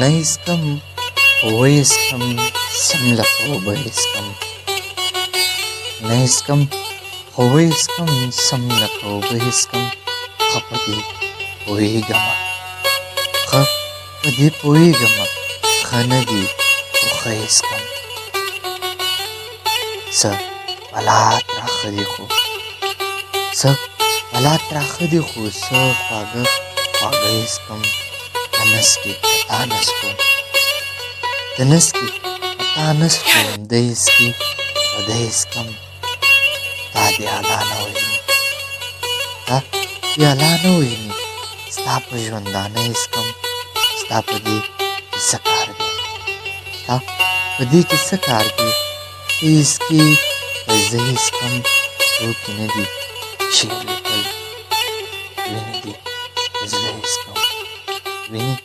نه اسکم وې اسکم سم لکه اوبه اسکم نه اسکم وې اسکم سم لکه اوبه اسکم ښه په دې پوهېږمه ښه په دې پوهېږمه ښه نه دي خو ښه اسکم څه بلات راښه دي خو څه بلات راښه دي خو څه خواږه خواږه اسکم د نس کې په تا نس کوم د نس کې په تا نس کوم د اسکي په ده اسکم تا دې الله نه وژني تا دې الله نه وژني ستا په ژوندانه اسکم ستا په دې کې څه کار دی ستا په دې کې څه کار دی ته اسکي که زه اسکم څوک یې نه دي شعر لیکل وینې دي د زړه اسکم وینې